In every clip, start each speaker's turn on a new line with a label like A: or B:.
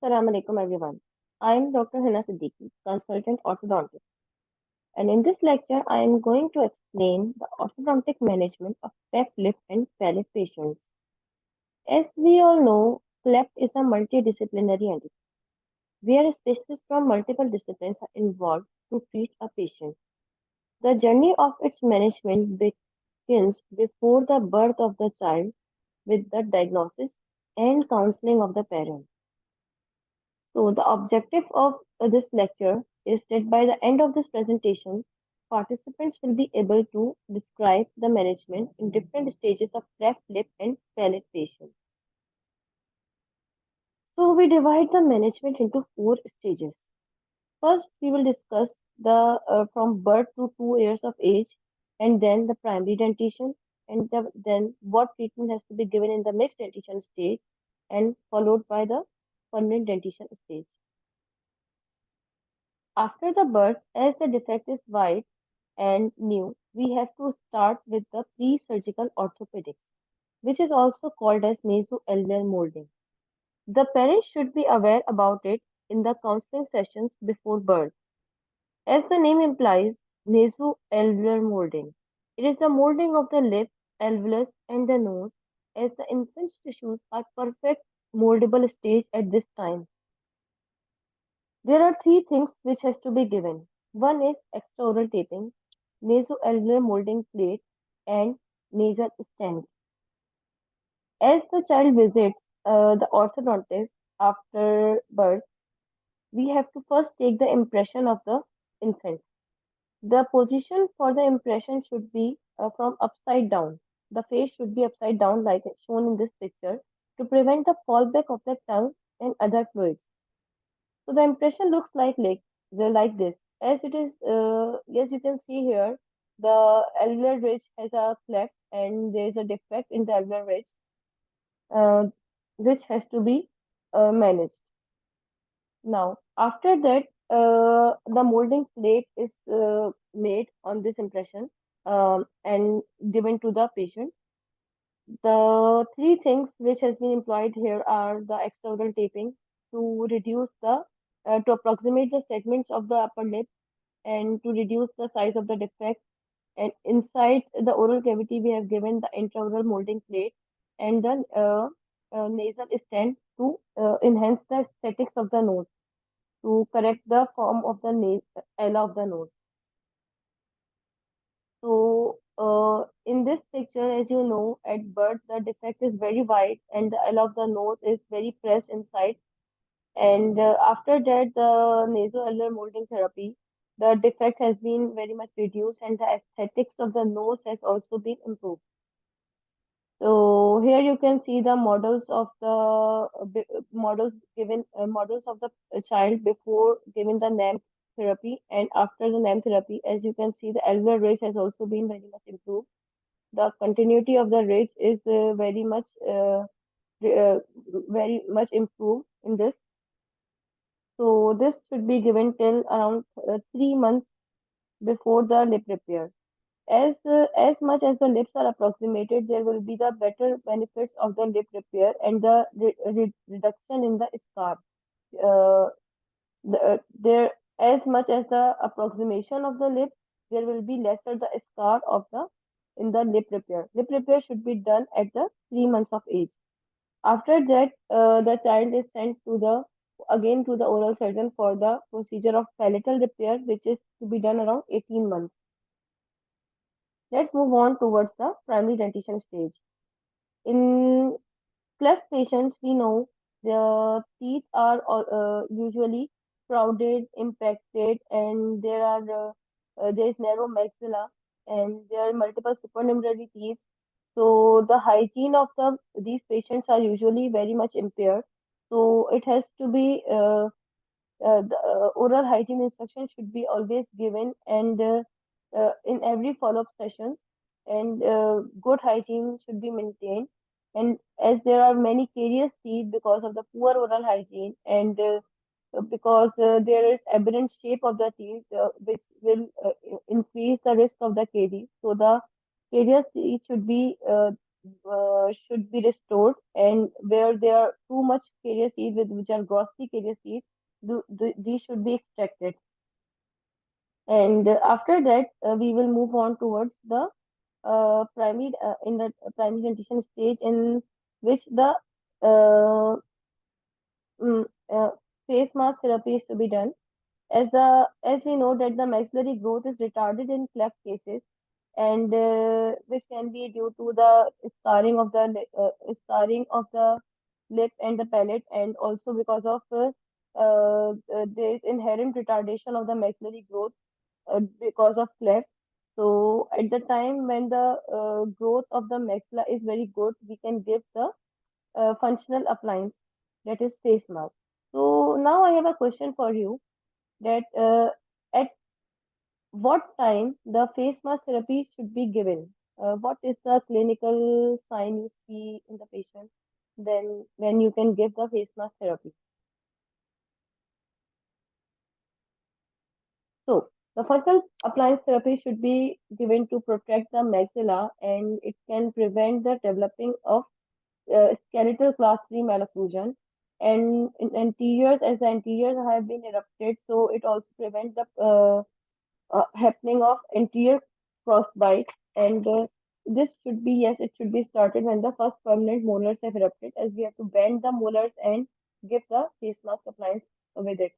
A: Assalamu alaikum everyone. I am Dr. Hina Siddiqui, consultant orthodontist, and in this lecture I am going to explain the orthodontic management of cleft lip and palate patients. As we all know, cleft is a multidisciplinary entity where specialists from multiple disciplines are involved to treat a patient. The journey of its management begins before the birth of the child with the diagnosis and counseling of the parent. So, the objective of this lecture is that by the end of this presentation, participants will be able to describe the management in different stages of cleft lip and palate patients. So, we divide the management into four stages. First, we will discuss the from birth to 2 years of age, and then the primary dentition, and then what treatment has to be given in the mixed dentition stage, and followed by the permanent dentition stage. After the birth, as the defect is wide and new, we have to start with the pre-surgical orthopedics, which is also called as nasoalveolar molding. The parents should be aware about it in the counseling sessions before birth. As the name implies, nasoalveolar molding. It is the molding of the lip, alveolus, and the nose, as the infant's tissues are perfect moldable stage at this time. There are three things which has to be given. One is extraoral taping, nasoalveolar molding plate, and nasal stent. As the child visits the orthodontist after birth, we have to first take the impression of the infant. The position for the impression should be from upside down. The face should be upside down, like shown in this picture, to prevent the fallback of the tongue and other fluids. So the impression looks like this. As it is, as you can see here, the alveolar ridge has a cleft and there is a defect in the alveolar ridge, uh, which has to be managed. Now, after that, the molding plate is made on this impression and given to the patient. The three things which has been employed here are the external taping to reduce to approximate the segments of the upper lip and to reduce the size of the defect. And inside the oral cavity, we have given the intraoral molding plate and the nasal stent to enhance the aesthetics of the nose, to correct the form of the L of the nose. So, in this picture, as you know, at birth, the defect is very wide and the L of the nose is very pressed inside. And after that, the nasoalveolar molding therapy, the defect has been very much reduced and the aesthetics of the nose has also been improved. So here you can see the models of the models of the child before giving the NAM therapy and after the NAM therapy. As you can see, the alveolar ridge has also been very much improved. The continuity of the ridge is very much improved in this. So this should be given till around 3 months before the lip repair. As much as the lips are approximated, there will be the better benefits of the lip repair and the reduction in the scar. Uh, there, as much as the approximation of the lip, there will be lesser the scar of the in the lip repair. Lip repair should be done at the 3 months of age. After that, the child is sent to the again to the oral surgeon for the procedure of palatal repair, which is to be done around 18 months. Let's move on towards the primary dentition stage. In cleft patients, we know the teeth are usually crowded, impacted, and there is narrow maxilla, and there are multiple supernumerary teeth. So the hygiene of these patients are usually very much impaired. So it has to be the oral hygiene instruction should be always given and in every follow-up sessions and good hygiene should be maintained and as there are many caries teeth because of the poor oral hygiene and because there is aberrant shape of the teeth which will increase the risk of the caries so the caries teeth should be should be restored, and where there are too much caries teeth with which are grossly caries teeth, these should be extracted. And after that, we will move on towards the primary in the primary dentition stage, in which the uh, mm, uh, face mask therapy is to be done. As we know that the maxillary growth is retarded in cleft cases, and which can be due to the scarring of the lip and the palate, and also because of there is inherent retardation of the maxillary growth because of cleft. So at the time when the growth of the maxilla is very good, we can give the functional appliance, that is face mask. So now I have a question for you, that at what time the face mask therapy should be given? What is the clinical sign you see in the patient? Then when you can give the face mask therapy. So the functional appliance therapy should be given to protect the maxilla, and it can prevent the developing of skeletal class 3 malocclusion. And in anteriors, as the anteriors have been erupted, so it also prevents the happening of anterior frostbite. And this should be, yes, it should be started when the first permanent molars have erupted, as we have to bend the molars and give the face mask appliance with it.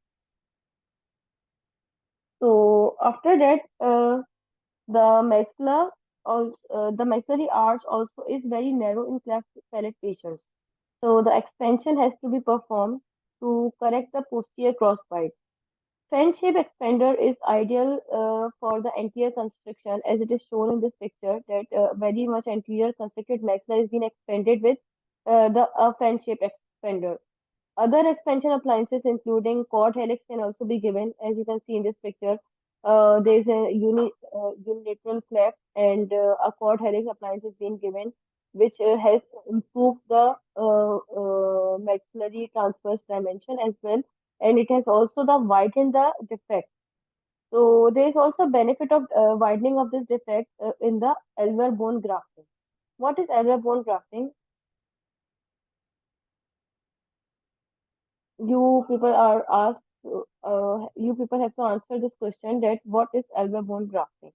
A: So after that, the the maxillary arch also is very narrow in cleft palate patients. So the expansion has to be performed to correct the posterior crossbite. Fan shape expander is ideal for the anterior constriction, as it is shown in this picture that very much anterior constricted maxilla is being expanded with the fan shape expander. Other expansion appliances, including cord helix, can also be given. As you can see in this picture, there is a unilateral cleft, and a cord helix appliance is being given, which has improved the maxillary transverse dimension as well, and it has also the widened the defect. So there is also benefit of widening of this defect in the alveolar bone grafting. What is alveolar bone grafting? You people have to answer this question, that what is alveolar bone grafting?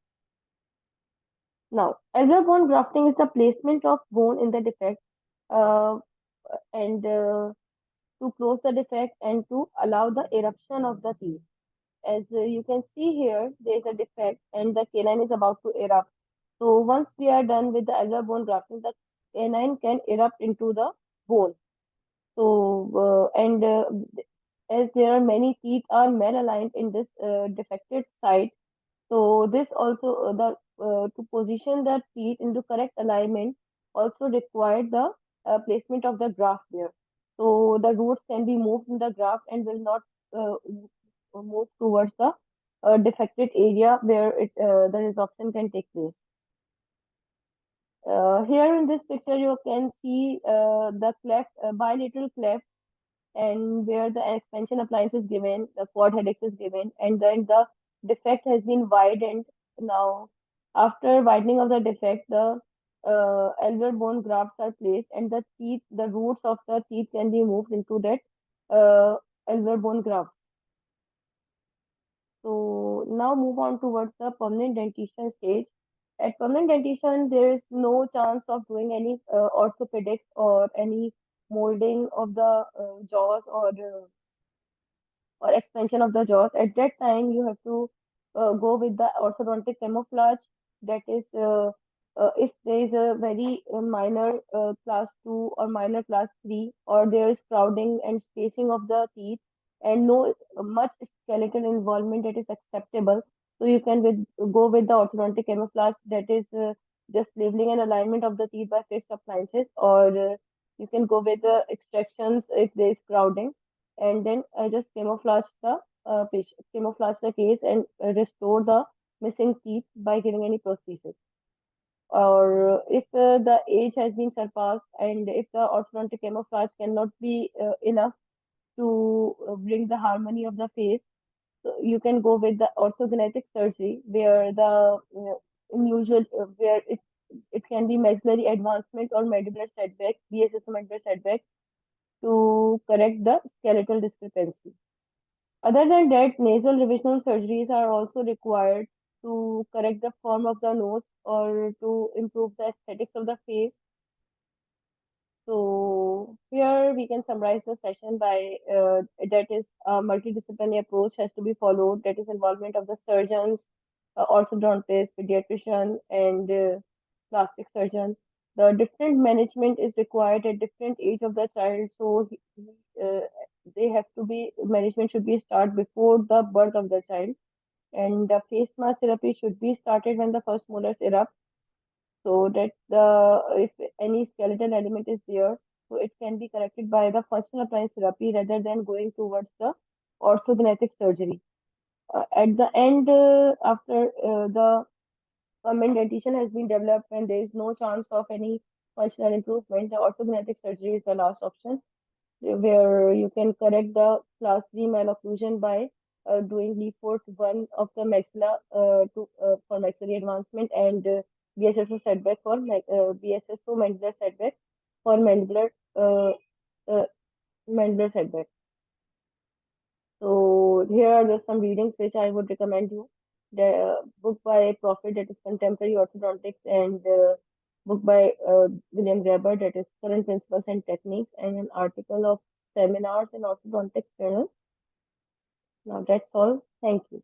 A: Now, alveolar bone grafting is the placement of bone in the defect, uh, and to close the defect and to allow the eruption of the teeth. As you can see here, there is a defect and the canine is about to erupt. So once we are done with the alveolar bone grafting, the canine can erupt into the bone. So, and as there are many teeth are malaligned in this defected site, so this also the to position the teeth into correct alignment also required the placement of the graft there. So the roots can be moved in the graft and will not move towards the defected area where the resorption can take place. Here in this picture, you can see the cleft, bilateral cleft, and where the expansion appliance is given, the quad helix is given, and then the defect has been widened. Now, after widening of the defect, the alveolar bone grafts are placed, and the roots of the teeth can be moved into that uh, alveolar bone graft. So now move on towards the permanent dentition stage. At permanent dentition, there is no chance of doing any orthopedics or any molding of the jaws or expansion of the jaws. At that time, you have to go with the orthodontic camouflage. That is, if there is a very minor class 2 or minor class 3, or there is crowding and spacing of the teeth, and no much skeletal involvement that is acceptable. So you can go with the orthodontic camouflage, that is just leveling and alignment of the teeth by fixed appliances, or you can go with the extractions if there is crowding, and then just camouflage the case and restore the missing teeth by giving any prosthesis. Or if the age has been surpassed and if the orthodontic camouflage cannot be enough to bring the harmony of the face, so you can go with the orthogenetic surgery, where the unusual where it it can be maxillary advancement or mandibular setback, BSS mandibular setback, to correct the skeletal discrepancy. Other than that, nasal revisional surgeries are also required to correct the form of the nose or to improve the aesthetics of the face. So here we can summarize the session by that is a multidisciplinary approach has to be followed. That is involvement of the surgeons, orthodontist, pediatrician, and plastic surgeon. The different management is required at different age of the child. So they have to be management should be start before the birth of the child, and the face mask therapy should be started when the first molars erupt, so that the if any skeletal element is there, so it can be corrected by the functional appliance therapy rather than going towards the orthodontic surgery. At the end, after the permanent dentition has been developed and there is no chance of any functional improvement, the orthodontic surgery is the last option, where you can correct the class 3 malocclusion by doing Leafort 1 of the maxilla for maxillary advancement and BSSO setback for BSSO mandibular setback for uh, uh, mandibular setback. So here are the some readings which I would recommend you. The book by Prophet, that is Contemporary Orthodontics, and book by William Graber, that is Current Principles and Techniques, and an article of Seminars in Orthodontics Journal. Now that's all. Thank you.